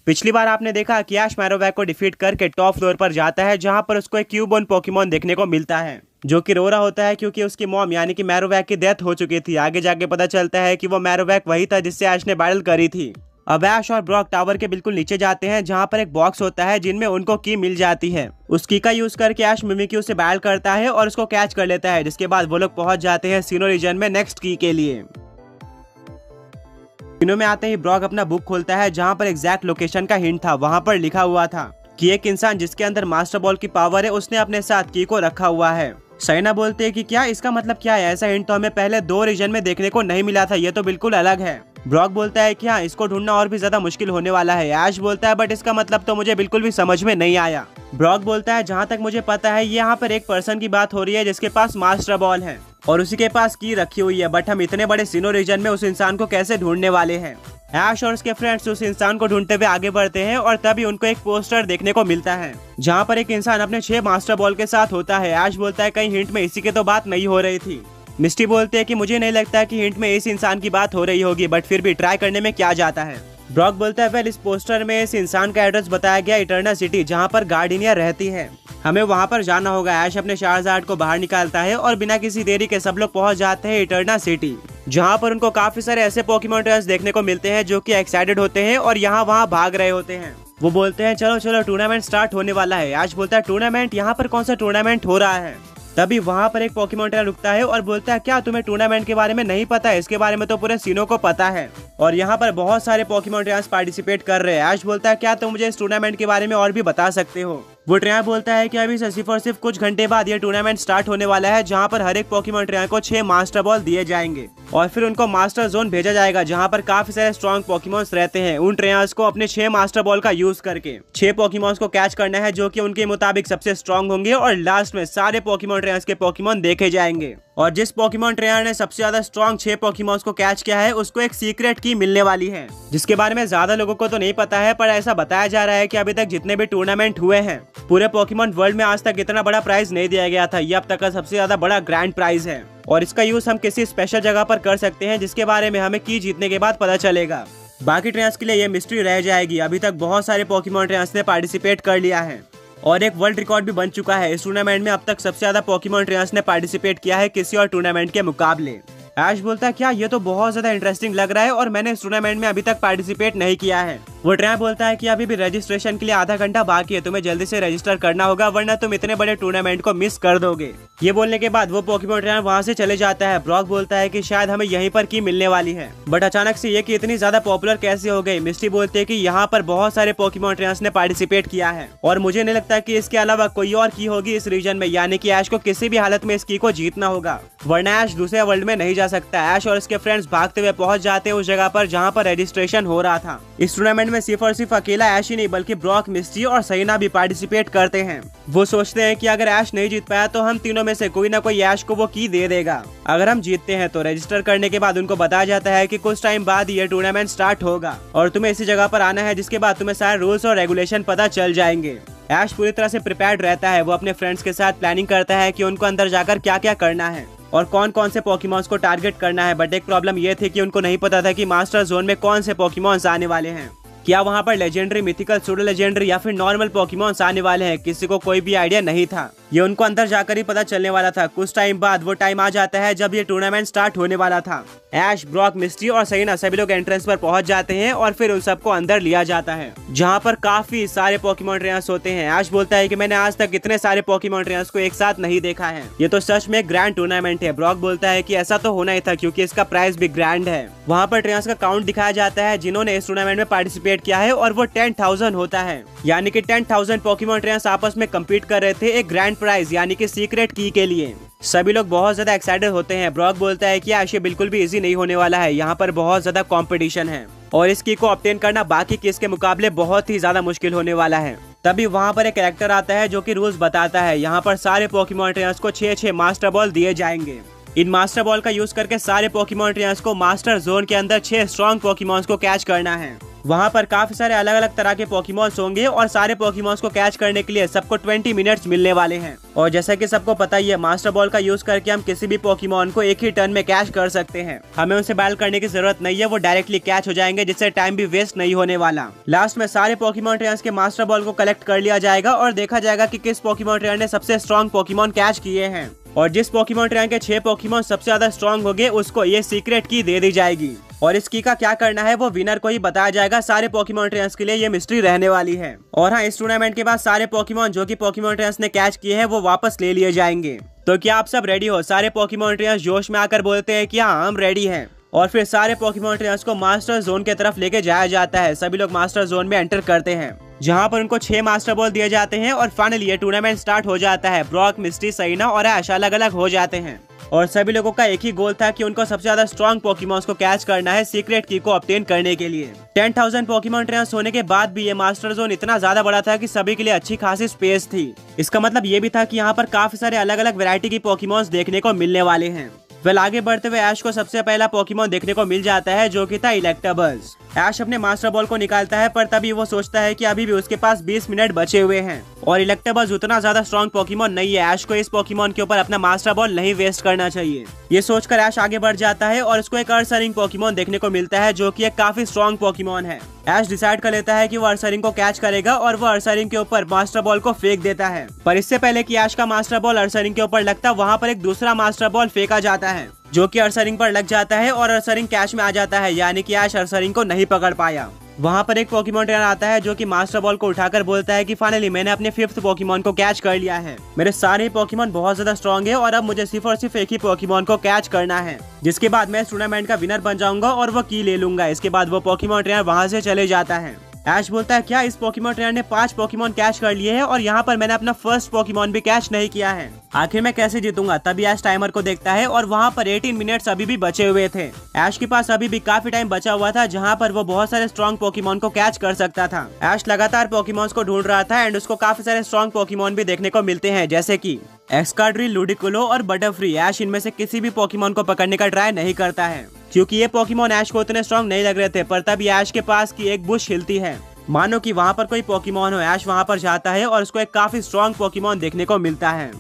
पिछली बार आपने देखा कि ऐश मैरोवैक को डिफीट करके टॉप फ्लोर पर जाता है, जहां पर उसको एक क्यूबोन पोकेमॉन देखने को मिलता है जो कि रो रहा होता है क्योंकि उसकी मॉम यानी कि मैरोवैक की डेथ हो चुकी थी। आगे जाके पता चलता है कि वो मैरोवैक वही था जिससे ऐश ने बैटल करी थी। अब ऐश और ब्रॉक टावर के बिल्कुल नीचे जाते हैं जहां पर एक बॉक्स होता है जिनमें उनको की मिल जाती है। उस की का यूज करके ऐश मिमिक्यू से बैटल करता है और उसको कैच कर लेता है, जिसके बाद वो लोग पहुंच जाते हैं सीनो रीजन में नेक्स्ट की के लिए। सीनो में आते ही ब्रॉक अपना बुक खोलता है जहां पर एग्जैक्ट लोकेशन का हिंट था। वहां पर लिखा हुआ था कि एक इंसान जिसके अंदर मास्टर बॉल की पावर है उसने अपने साथ की को रखा हुआ है। सैना बोलते हैं कि क्या इसका मतलब क्या है, ऐसा हिंट तो हमें पहले 2 रीजन में देखने को नहीं मिला था, ये तो बिल्कुल अलग है। ब्रॉक बोलता है कि हाँ, इसको ढूंढना और भी ज्यादा मुश्किल होने वाला है। ऐश बोलता है बट इसका मतलब तो मुझे बिल्कुल भी समझ में नहीं आया। ब्रॉक बोलता है जहाँ तक मुझे पता है यहाँ पर एक पर्सन की बात हो रही है जिसके पास मास्टर बॉल है और उसी के पास की रखी हुई है, बट हम इतने बड़े सीनो रीजन में उस इंसान को कैसे ढूंढने वाले हैं। ऐश और उसके फ्रेंड्स उस इंसान को ढूंढते हुए आगे बढ़ते हैं और तभी उनको एक पोस्टर देखने को मिलता है जहां पर एक इंसान अपने 6 मास्टर बॉल के साथ होता है। ऐश बोलता है कहीं हिंट में इसी की तो बात नहीं हो रही थी। मिस्टी बोलते हैं कि मुझे नहीं लगता कि हिंट में इस इंसान की बात हो रही होगी, बट फिर भी ट्राई करने में क्या जाता है। ब्रॉक बोलता है वेल, इस पोस्टर में इस इंसान का एड्रेस बताया गया इटर्नल सिटी जहाँ पर गार्डिनिया रहती है, हमें वहां पर जाना होगा। ऐश अपने शारजाड को बाहर निकालता है और बिना किसी देरी के सब लोग पहुंच जाते हैं इटर्नल सिटी, जहां पर उनको काफी सारे ऐसे पोकेमॉन ट्रेनर्स देखने को मिलते हैं जो कि एक्साइटेड होते हैं और यहाँ वहाँ भाग रहे होते हैं। वो बोलते हैं चलो चलो टूर्नामेंट स्टार्ट होने वाला है। ऐश बोलता है टूर्नामेंट, यहाँ पर कौन सा टूर्नामेंट हो रहा है। तभी वहाँ पर एक पोकेमॉन ट्रेनर रुकता है और बोलता है क्या तुम्हें टूर्नामेंट के बारे में नहीं पता है, इसके बारे में तो पूरे सीनो को पता है और यहाँ पर बहुत सारे पोकेमॉन ट्रेनर्स पार्टिसिपेट कर रहे हैं। ऐश बोलता है क्या तुम मुझे इस टूर्नामेंट के बारे में और भी बता सकते हो। वो ट्रेनर बोलता है कि अभी से सिर्फ और सिर्फ कुछ घंटे बाद ये टूर्नामेंट स्टार्ट होने वाला है जहाँ पर हर एक पोकेमॉन ट्रेनर को 6 मास्टर बॉल दिए जाएंगे और फिर उनको मास्टर जोन भेजा जाएगा जहाँ पर काफी सारे स्ट्रॉन्ग पोकेमॉन्स रहते हैं। उन ट्रेनर्स को अपने 6 मास्टर बॉल का यूज करके 6 पोकेमॉन्स को कैच करना है जो कि उनके मुताबिक सबसे स्ट्रॉन्ग होंगे और लास्ट में सारे पोकेमॉन ट्रेनर्स के पोकेमॉन देखे जाएंगे और जिस पोकेमॉन ट्रेनर ने सबसे ज्यादा स्ट्रॉन्ग 6 पोकेमॉन्स को कैच किया है उसको एक सीक्रेट की मिलने वाली है, जिसके बारे में ज्यादा लोगों को तो नहीं पता है, पर ऐसा बताया जा रहा है कि अभी तक जितने भी टूर्नामेंट हुए हैं पूरे पोकेमॉन वर्ल्ड में आज तक इतना बड़ा प्राइज नहीं दिया गया था। ये अब तक का सबसे ज्यादा बड़ा ग्रैंड प्राइज है और इसका यूज हम किसी स्पेशल जगह पर कर सकते हैं जिसके बारे में हमें की जीतने के बाद पता चलेगा। बाकी ट्रेनर्स के लिए ये मिस्ट्री रह जाएगी। अभी तक बहुत सारे पोकेमॉन ट्रेनर्स ने पार्टिसिपेट कर लिया है और एक वर्ल्ड रिकॉर्ड भी बन चुका है। इस टूर्नामेंट में अब तक सबसे ज्यादा पोकेमॉन ट्रेनर्स ने पार्टिसिपेट किया है किसी और टूर्नामेंट के मुकाबले। ऐश बोलता है क्या ये तो बहुत ज्यादा इंटरेस्टिंग लग रहा है और मैंने इस टूर्नामेंट में अभी तक पार्टिसिपेट नहीं किया है। वो ट्रेनर बोलता है कि अभी भी रजिस्ट्रेशन के लिए आधा घंटा बाकी है, तुम्हें जल्दी से रजिस्टर करना होगा वरना तुम इतने बड़े टूर्नामेंट को मिस कर दोगे। ये बोलने के बाद वो पोकेमॉन ट्रेनर वहाँ से चले जाता है। ब्रॉक बोलता है कि शायद हमें यहीं पर की मिलने वाली है, बट अचानक से ये की इतनी ज्यादा पॉपुलर कैसे हो गई। मिस्टी बोलती है कि यहाँ पर बहुत सारे पोकेमॉन ट्रेनर्स ने पार्टिसिपेट किया है और मुझे नहीं लगता कि इसके अलावा कोई और की होगी इस रीजन में, यानी कि ऐश को किसी भी हालत में इस की को जीतना होगा वरना ऐश दूसरे वर्ल्ड में नहीं जा सकता। ऐश और इसके फ्रेंड्स भागते हुए पहुंच जाते हैं उस जगह पर जहां पर रजिस्ट्रेशन हो रहा था। इस टूर्नामेंट में सिर्फ और सिर्फ अकेला ऐश ही नहीं बल्कि ब्रॉक, मिस्टी और सैना भी पार्टिसिपेट करते हैं। वो सोचते हैं कि अगर ऐश नहीं जीत पाया तो हम तीनों में से कोई ना कोई ऐश को वो की दे देगा। अगर हम जीतते हैं तो रजिस्टर करने के बाद उनको बताया जाता है कि कुछ टाइम बाद ये टूर्नामेंट स्टार्ट होगा और तुम्हें इसी जगह पर आना है, जिसके बाद तुम्हें सारे रूल्स और रेगुलेशन पता चल जाएंगे। ऐश पूरी तरह से प्रिपेयर्ड रहता है। वो अपने फ्रेंड्स के साथ प्लानिंग करता है कि उनको अंदर जाकर क्या क्या करना है और कौन कौन से पोकेमॉन्स को टारगेट करना है, बट एक प्रॉब्लम ये थी कि उनको नहीं पता था कि मास्टर जोन में कौन से पोकेमॉन्स आने वाले हैं। क्या वहाँ पर लेजेंडरी, मिथिकल, सूडो लेजेंडरी या फिर नॉर्मल पोकेमॉन्स आने वाले हैं, किसी को कोई भी आइडिया नहीं था। ये उनको अंदर जाकर ही पता चलने वाला था। कुछ टाइम बाद वो टाइम आ जाता है जब ये टूर्नामेंट स्टार्ट होने वाला था। ऐश, ब्रॉक, मिस्टी और सैना सभी लोग एंट्रेंस पर पहुंच जाते हैं और फिर उन सबको अंदर लिया जाता है जहां पर काफी सारे पोकेमॉन ट्रेनर्स होते हैं। ऐश बोलता है कि मैंने आज तक इतने सारे पोकेमॉन ट्रेनर्स को एक साथ नहीं देखा है, ये तो सच में ग्रैंड टूर्नामेंट है। ब्रॉक बोलता है कि ऐसा तो होना ही था क्योंकि इसका प्राइस भी ग्रैंड है। वहाँ पर ट्रेनर्स का काउंट दिखाया जाता है जिन्होंने इस टूर्नामेंट में पार्टिसिपेट किया है और वो 10,000 होता है, यानी कि 10,000 पोकेमॉन ट्रेनर्स आपस में कम्पीट कर रहे थे एक ग्रैंड प्राइज यानी कि सीक्रेट की के लिए। सभी लोग बहुत ज्यादा एक्साइटेड होते हैं। ब्रॉक बोलता है कि ये बिल्कुल भी इजी नहीं होने वाला है, यहाँ पर बहुत ज्यादा कंपटीशन है और इस की को ऑब्टेन करना बाकी किस के मुकाबले बहुत ही ज्यादा मुश्किल होने वाला है। तभी वहाँ पर एक कैरेक्टर आता है जो कि रूल्स बताता है। यहाँ पर सारे पोकेमॉन ट्रेनर्स को 6 मास्टर बॉल दिए जाएंगे। इन मास्टर बॉल का यूज करके सारे पोकेमॉन ट्रेनर्स को मास्टर जोन के अंदर 6 स्ट्रॉन्ग पोकेमॉन्स को कैच करना है। वहाँ पर काफी सारे अलग अलग तरह के पोकेमॉन्स होंगे और सारे पोकेमॉन्स को कैच करने के लिए सबको 20 मिनट्स मिलने वाले हैं। और जैसा कि सबको पता ही है, मास्टर बॉल का यूज करके हम किसी भी पोकेमॉन को एक ही टर्न में कैच कर सकते हैं। हमें उनसे बैटल करने की जरूरत नहीं है, वो डायरेक्टली कैच हो जाएंगे, जिससे टाइम भी वेस्ट नहीं होने वाला। लास्ट में सारे पोकेमॉन ट्रेनर्स के मास्टर बॉल को कलेक्ट कर लिया जाएगा और देखा जाएगा कि किस पोकेमॉन ट्रेनर ने सबसे स्ट्रॉन्ग पोकेमॉन कैच किए हैं। और जिस पोकेमॉन ट्रेनर के 6 पोकेमॉन सबसे ज्यादा स्ट्रॉन्ग होंगे उसको ये सीक्रेट की दे दी जाएगी। और इस की का क्या करना है वो विनर को ही बताया जाएगा। सारे पोकेमॉन ट्रेनर्स के लिए ये मिस्ट्री रहने वाली है। और हाँ, इस टूर्नामेंट के बाद सारे पोकेमॉन जो कि पोकेमॉन ट्रेनर्स ने कैच किए हैं वो वापस ले लिए जाएंगे। तो क्या आप सब रेडी हो? सारे पोकेमॉन ट्रेनर्स जोश में आकर बोलते हैं कि हाँ, हम रेडी हैं। और फिर सारे पोकेमॉन ट्रेनर्स को मास्टर जोन की तरफ लेके जाया जाता है। सभी लोग मास्टर जोन में एंटर करते हैं, जहां पर उनको 6 मास्टर बॉल दिए जाते हैं। और फाइनली ये टूर्नामेंट स्टार्ट हो जाता है। ब्रॉक, मिस्टी, सैना और ऐश अलग अलग हो जाते हैं और सभी लोगों का एक ही गोल था कि उनको सबसे ज्यादा स्ट्रॉन्ग पोकेमॉन्स को कैच करना है सीक्रेट की को ऑब्टेन करने के लिए। 10,000 पोकेमॉन ट्रेनर्स होने के बाद भी ये मास्टर जोन इतना ज्यादा बड़ा था कि सभी के लिए अच्छी खासी स्पेस थी। इसका मतलब ये भी था कि यहाँ पर काफी सारे अलग अलग वैरायटी की पोकेमॉन्स देखने को मिलने वाले हैं। वेल, आगे बढ़ते हुए ऐश को सबसे पहला पोकेमॉन देखने को मिल जाता है, जो कि था इलेक्टाबल्स। ऐश अपने मास्टर बॉल को निकालता है, पर तभी वो सोचता है कि अभी भी उसके पास 20 मिनट बचे हुए हैं और इलेक्टाबल्स उतना ज्यादा स्ट्रॉन्ग पोकेमॉन नहीं है। ऐश को इस पोकेमॉन के ऊपर अपना मास्टर बॉल नहीं वेस्ट करना चाहिए। ये सोचकर ऐश आगे बढ़ जाता है और उसको एक अर्सरिंग पोकेमॉन देखने को मिलता है, जो कि एक काफी स्ट्रॉन्ग पोकेमॉन है। ऐश डिसाइड कर लेता है कि वो अर्सरिंग को कैच करेगा और वो अर्सरिंग के ऊपर मास्टर बॉल को फेंक देता है। पर इससे पहले कि ऐश का मास्टर बॉल अर्सरिंग के ऊपर लगता, वहाँ पर एक दूसरा मास्टर बॉल फेंका जाता है, जो कि अर्सरिंग पर लग जाता है और अर्सरिंग कैच में आ जाता है, यानी कि ऐश अर्सरिंग को नहीं पकड़ पाया। वहाँ पर एक पोकेमॉन ट्रेनर आता है, जो कि मास्टर बॉल को उठाकर बोलता है कि फाइनली मैंने अपने 5th पोकेमॉन को कैच कर लिया है। मेरे सारे पोकेमॉन बहुत ज्यादा स्ट्रॉन्ग है और अब मुझे सिर्फ और सिर्फ एक ही पोकेमॉन को कैच करना है, जिसके बाद मैं इस टूर्नामेंट का विनर बन जाऊंगा और वो की ले लूंगा। इसके बाद वो पोकेमॉन ट्रेनर वहाँ से चले जाता है। ऐश बोलता है, क्या इस पोकेमॉन ट्रेनर ने 5 पोकेमॉन कैच कर लिए हैं और यहाँ पर मैंने अपना फर्स्ट पोकेमॉन भी कैच नहीं किया है, आखिर मैं कैसे जीतूंगा? तभी ऐश टाइमर को देखता है और वहाँ पर 18 मिनट्स अभी भी बचे हुए थे। ऐश के पास अभी भी काफी टाइम बचा हुआ था, जहाँ पर वो बहुत सारे स्ट्रॉन्ग पोकेमॉन को कैच कर सकता था। ऐश लगातार पोकेमॉन्स को ढूंढ रहा था एंड उसको काफी सारे स्ट्रॉन्ग पोकेमॉन भी देखने को मिलते हैं, जैसे की एक्सकार्ड्री, लूडिकुलो और बटरफ्री। ऐश इनमें से किसी भी पोकेमॉन को पकड़ने का ट्राई नहीं करता है, क्योंकि ये पोकेमॉन ऐश को उतने स्ट्रॉन्ग नहीं लग रहे थे। पर तभी ऐश के पास की एक बुश हिलती है, मानो कि वहाँ पर कोई पोकेमॉन हो। ऐश वहाँ पर जाता है और उसको एक काफी स्ट्रॉन्ग पोकेमॉन देखने को मिलता है।